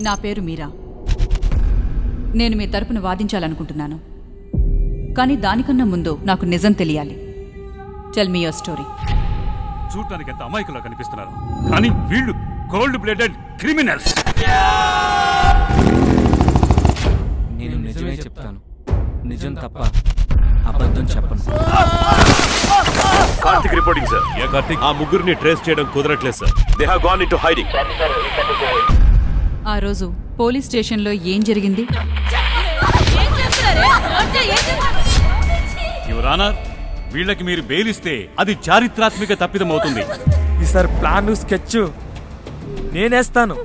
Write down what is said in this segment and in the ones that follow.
నా పేరు మీరా. నేను మీ తరపున వాదించాలనుకుంటున్నాను. కానీ దానికన్నా ముందు నాకు నిజం తెలియాలి. Tell me your story. చూడటానికి ఎంత అమాయకులా కనిపిస్తున్నారు, కానీ వీళ్ళు కోల్డ్ బ్లడెడ్ క్రిమినల్స్. నేను నిజమే చెప్తాను, నిజం తప్ప అబద్ధం చెప్పను. Karthik reporting sir. ఏ కార్తిక్? ఆ ముగ్గురిని ట్రేస్ చేయడం కుదరట్లేదు సార్. They have gone into hiding. ఆ రోజు పోలీస్ స్టేషన్లో ఏం జరిగింది? యువర్ ఆనర్, వీళ్ళకి మీరు బెయిలిస్తే అది చారిత్రాత్మక తప్పిదం అవుతుంది. ఈసారి ప్లాన్ స్కెచ్ నేనేస్తాను.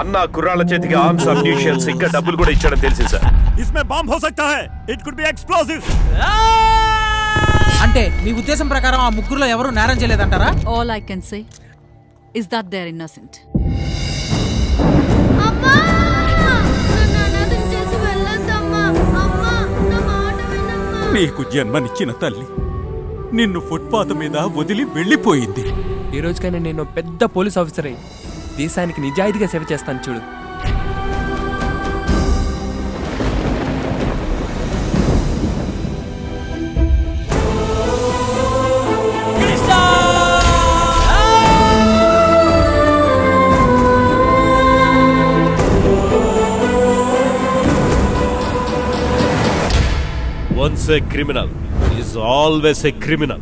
అన్న కుర్రాళ్ళ చేతికి ఆర్మ్స్, అమ్యూనిషన్స్, ఇంకా డబ్బులు కూడా ఇచ్చాడని తెలిసింది సార్. इसमें बम हो सकता है. It could be explosives. అంటే మీ ఉద్దేశం ప్రకారం ఆ ముగ్గురులో ఎవరు నేరం చేయలేదంటారా? All I can say is that they are innocent. నీకు జన్మనిచ్చిన తల్లి నిన్ను ఫుట్పాత్ మీద వదిలి వెళ్ళిపోయింది. ఈ రోజుకైనా నేను పెద్ద పోలీస్ ఆఫీసర్ అయ్యి దేశానికి నిజాయితీగా సేవ చేస్తాను చూడు. Once a criminal is always a criminal.